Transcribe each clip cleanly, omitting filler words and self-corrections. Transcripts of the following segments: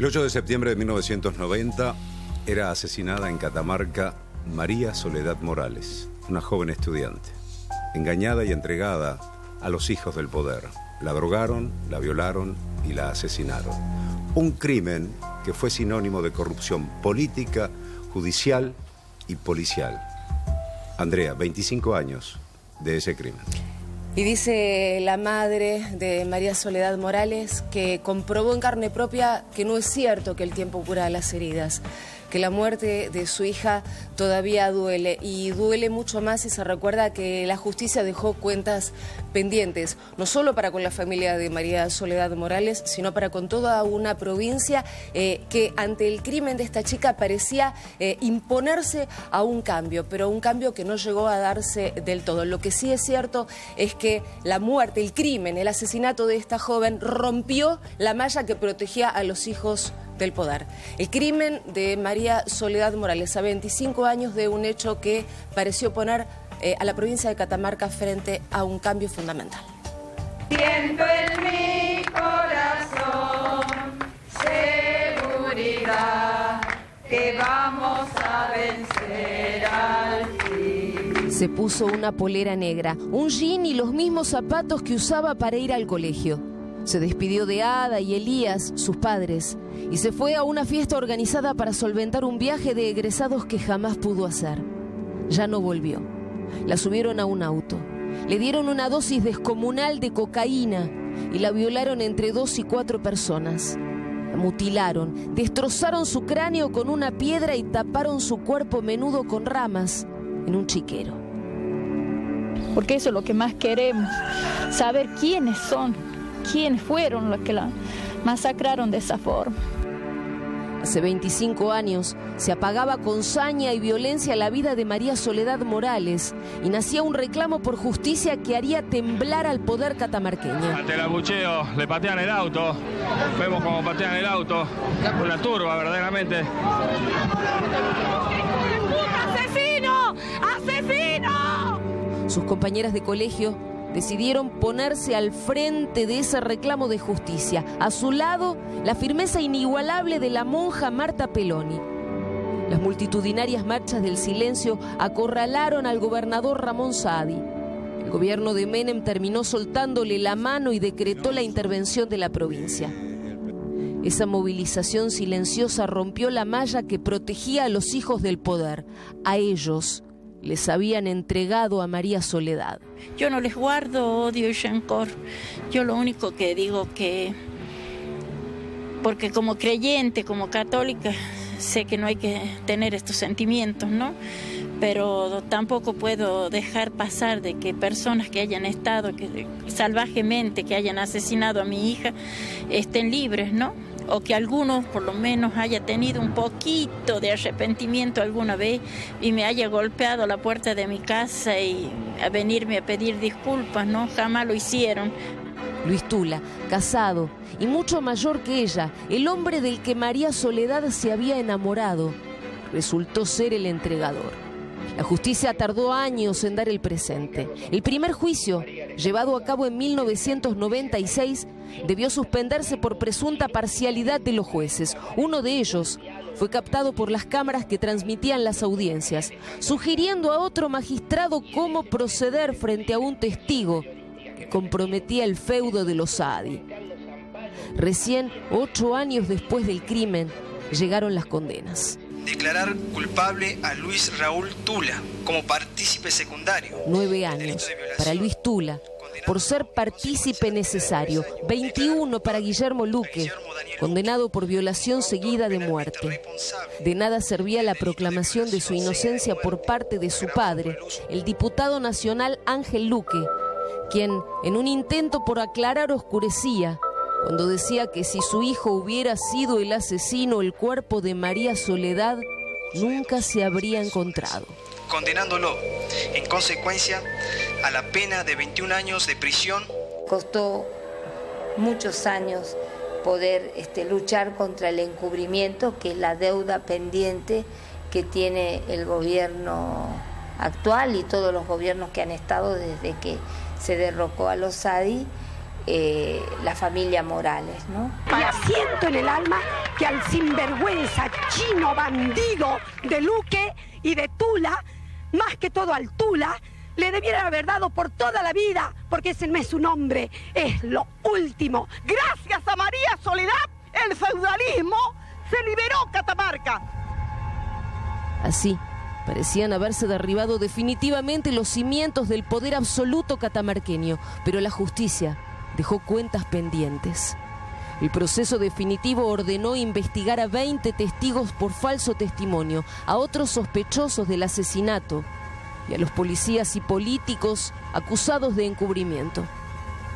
El 8 de septiembre de 1990 era asesinada en Catamarca María Soledad Morales, una joven estudiante, engañada y entregada a los hijos del poder. La drogaron, la violaron y la asesinaron. Un crimen que fue sinónimo de corrupción política, judicial y policial. Andrea, 25 años de ese crimen. Y dice la madre de María Soledad Morales que comprobó en carne propia que no es cierto que el tiempo cura las heridas, que la muerte de su hija todavía duele, y duele mucho más si se recuerda que la justicia dejó cuentas pendientes, no solo para con la familia de María Soledad Morales, sino para con toda una provincia que ante el crimen de esta chica parecía imponerse a un cambio, pero un cambio que no llegó a darse del todo. Lo que sí es cierto es que la muerte, el crimen, el asesinato de esta joven rompió la malla que protegía a los hijos del poder. El crimen de María Soledad Morales, a 25 años de un hecho que pareció poner a la provincia de Catamarca frente a un cambio fundamental. Siento en mi corazón seguridad que vamos a vencer al fin. Se puso una polera negra, un jean y los mismos zapatos que usaba para ir al colegio. Se despidió de Ada y Elías, sus padres, y se fue a una fiesta organizada para solventar un viaje de egresados que jamás pudo hacer. Ya no volvió. La subieron a un auto, le dieron una dosis descomunal de cocaína y la violaron entre 2 y 4 personas. La mutilaron, destrozaron su cráneo con una piedra y taparon su cuerpo menudo con ramas en un chiquero. Porque eso es lo que más queremos, saber quiénes son, quiénes fueron los que la masacraron de esa forma. Hace 25 años se apagaba con saña y violencia la vida de María Soledad Morales y nacía un reclamo por justicia que haría temblar al poder catamarqueño. Ante el abucheo le patean el auto, vemos cómo patean el auto, una turba verdaderamente. ¡Asesino! ¡Asesino! Sus compañeras de colegio decidieron ponerse al frente de ese reclamo de justicia. A su lado, la firmeza inigualable de la monja Marta Peloni. Las multitudinarias marchas del silencio acorralaron al gobernador Ramón Saadi. El gobierno de Menem terminó soltándole la mano y decretó la intervención de la provincia. Esa movilización silenciosa rompió la malla que protegía a los hijos del poder. A ellos les habían entregado a María Soledad. Yo no les guardo odio y rencor. Yo lo único que digo que, porque como creyente, como católica, sé que no hay que tener estos sentimientos, ¿no? Pero tampoco puedo dejar pasar de que personas que hayan estado salvajemente, que hayan asesinado a mi hija, estén libres, ¿no? O que alguno por lo menos haya tenido un poquito de arrepentimiento alguna vez y me haya golpeado la puerta de mi casa y a venirme a pedir disculpas, ¿no? Jamás lo hicieron. Luis Tula, casado y mucho mayor que ella, el hombre del que María Soledad se había enamorado, resultó ser el entregador. La justicia tardó años en dar el presente. El primer juicio, llevado a cabo en 1996, debió suspenderse por presunta parcialidad de los jueces. Uno de ellos fue captado por las cámaras que transmitían las audiencias, sugiriendo a otro magistrado cómo proceder frente a un testigo que comprometía el feudo de los Saadi. Recién 8 años después del crimen, llegaron las condenas. Declarar culpable a Luis Raúl Tula como partícipe secundario. 9 años para Luis Tula por ser partícipe necesario. 21 para Guillermo Luque, condenado por violación seguida de muerte. De nada servía la proclamación de su inocencia por parte de su padre, el diputado nacional Ángel Luque, quien en un intento por aclarar oscurecía cuando decía que si su hijo hubiera sido el asesino, el cuerpo de María Soledad nunca se habría encontrado. Condenándolo, en consecuencia, a la pena de 21 años de prisión. Costó muchos años poder luchar contra el encubrimiento, que es la deuda pendiente que tiene el gobierno actual y todos los gobiernos que han estado desde que se derrocó a los Saadi. la familia Morales, ¿no? Y siento en el alma que al sinvergüenza chino bandido de Luque y de Tula, más que todo al Tula, le debieran haber dado por toda la vida, porque ese no es su nombre, es lo último. Gracias a María Soledad, el feudalismo se liberó Catamarca. Así, parecían haberse derribado definitivamente los cimientos del poder absoluto catamarqueño, pero la justicia dejó cuentas pendientes. El proceso definitivo ordenó investigar a 20 testigos por falso testimonio, a otros sospechosos del asesinato y a los policías y políticos acusados de encubrimiento.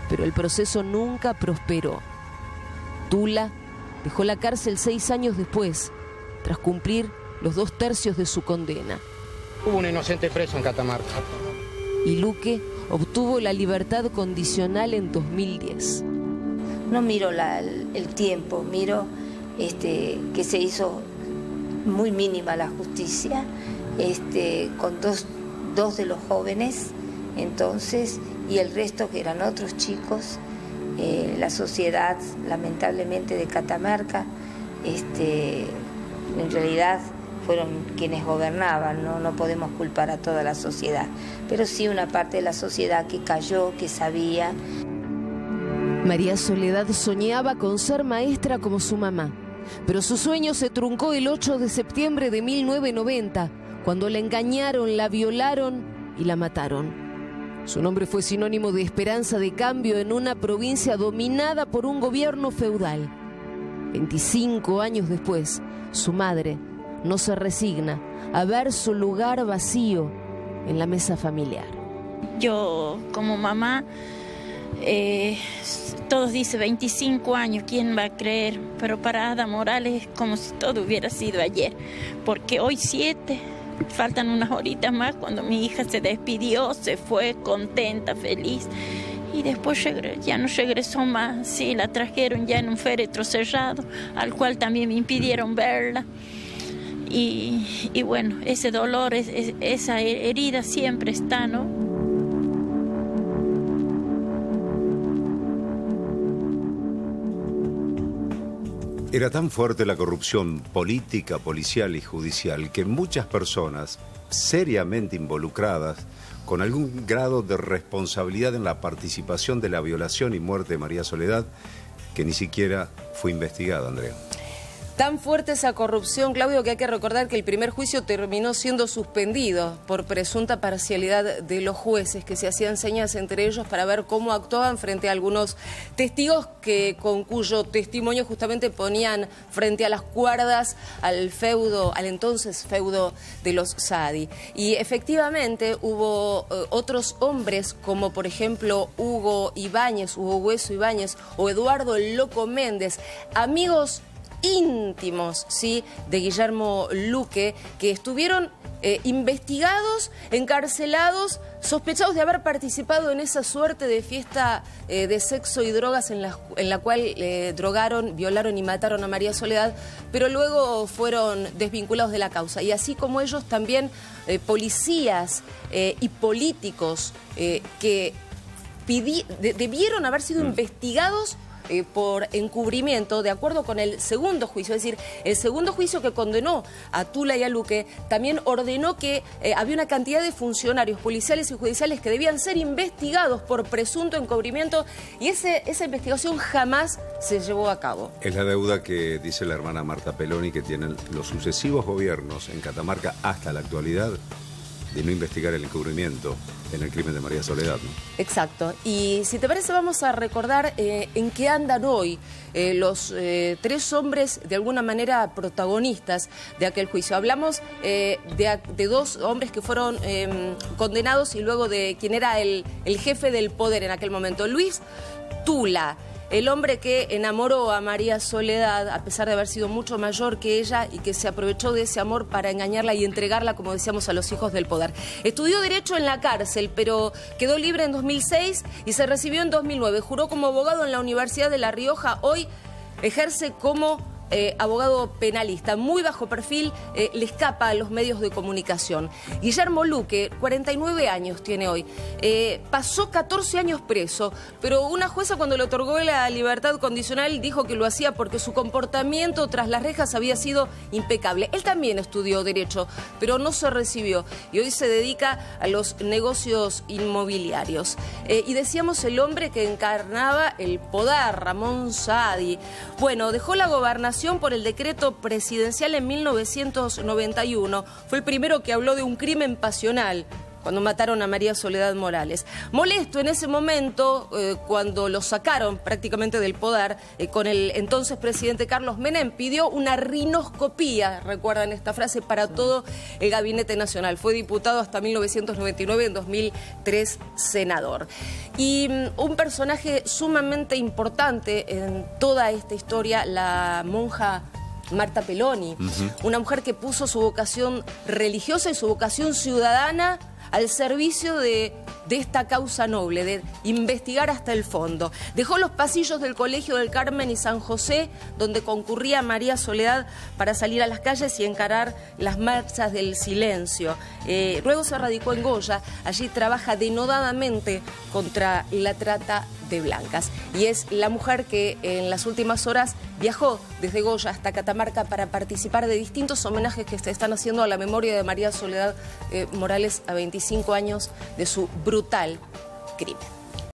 Pero el proceso nunca prosperó. Tula dejó la cárcel 6 años después, tras cumplir los 2/3 de su condena. Hubo un inocente preso en Catamarca. Y Luque obtuvo la libertad condicional en 2010. No miro el tiempo, miro que se hizo muy mínima la justicia, con dos de los jóvenes entonces, y el resto que eran otros chicos. La sociedad, lamentablemente, de Catamarca, en realidad fueron quienes gobernaban, ¿no? No podemos culpar a toda la sociedad, pero sí una parte de la sociedad que cayó, que sabía. María Soledad soñaba con ser maestra como su mamá, pero su sueño se truncó el 8 de septiembre de 1990, cuando la engañaron, la violaron y la mataron. Su nombre fue sinónimo de esperanza de cambio en una provincia dominada por un gobierno feudal. 25 años después, su madre no se resigna a ver su lugar vacío en la mesa familiar. Yo, como mamá, todos dicen 25 años, ¿quién va a creer? Pero para Ada Morales es como si todo hubiera sido ayer, porque hoy 7, faltan unas horitas más cuando mi hija se despidió, se fue contenta, feliz, y después ya no regresó más. Sí, la trajeron ya en un féretro cerrado, al cual también me impidieron verla. Y bueno, ese dolor, esa herida siempre está, ¿no? Era tan fuerte la corrupción política, policial y judicial que muchas personas seriamente involucradas con algún grado de responsabilidad en la participación de la violación y muerte de María Soledad, que ni siquiera fue investigada, Andrea. Tan fuerte esa corrupción, Claudio, que hay que recordar que el primer juicio terminó siendo suspendido por presunta parcialidad de los jueces, que se hacían señas entre ellos para ver cómo actuaban frente a algunos testigos con cuyo testimonio justamente ponían frente a las cuerdas al entonces feudo de los Saadi. Y efectivamente hubo otros hombres, como por ejemplo Hugo Hueso Ibáñez o Eduardo el Loco Méndez, amigos íntimos, ¿sí?, de Guillermo Luque, que estuvieron investigados, encarcelados, sospechados de haber participado en esa suerte de fiesta de sexo y drogas en la cual drogaron, violaron y mataron a María Soledad, pero luego fueron desvinculados de la causa. Y así como ellos, también policías y políticos que debieron haber sido investigados por encubrimiento, de acuerdo con el segundo juicio. Es decir, el segundo juicio que condenó a Tula y a Luque también ordenó que había una cantidad de funcionarios policiales y judiciales que debían ser investigados por presunto encubrimiento, y esa investigación jamás se llevó a cabo. Es la deuda que dice la hermana Marta Peloni que tienen los sucesivos gobiernos en Catamarca hasta la actualidad, de no investigar el encubrimiento en el crimen de María Soledad, ¿no? Exacto. Y si te parece, vamos a recordar en qué andan hoy los 3 hombres, de alguna manera protagonistas de aquel juicio. Hablamos de 2 hombres que fueron condenados, y luego de quien era el jefe del poder en aquel momento, Luis Tula, el hombre que enamoró a María Soledad, a pesar de haber sido mucho mayor que ella, y que se aprovechó de ese amor para engañarla y entregarla, como decíamos, a los hijos del poder. Estudió Derecho en la cárcel, pero quedó libre en 2006 y se recibió en 2009. Juró como abogado en la Universidad de La Rioja. Hoy ejerce como abogado penalista, muy bajo perfil, le escapa a los medios de comunicación. Guillermo Luque, 49 años tiene hoy, pasó 14 años preso, pero una jueza cuando le otorgó la libertad condicional dijo que lo hacía porque su comportamiento tras las rejas había sido impecable. Él también estudió Derecho, pero no se recibió y hoy se dedica a los negocios inmobiliarios. Y decíamos el hombre que encarnaba el poder, Ramón Saadi. Bueno, dejó la gobernación por el decreto presidencial en 1991. Fue el primero que habló de un crimen pasional cuando mataron a María Soledad Morales. Molesto en ese momento, cuando lo sacaron prácticamente del poder, con el entonces presidente Carlos Menem, pidió una rinoscopía, recuerdan esta frase, para todo el Gabinete Nacional. Fue diputado hasta 1999, en 2003 senador. Y un personaje sumamente importante en toda esta historia, la monja Marta Peloni, una mujer que puso su vocación religiosa y su vocación ciudadana al servicio de esta causa noble, de investigar hasta el fondo. Dejó los pasillos del Colegio del Carmen y San José, donde concurría María Soledad, para salir a las calles y encarar las marchas del silencio. Luego se radicó en Goya, allí trabaja denodadamente contra la trata de blancas. Y es la mujer que en las últimas horas viajó desde Goya hasta Catamarca para participar de distintos homenajes que se están haciendo a la memoria de María Soledad Morales a 25 años de su brutal crimen.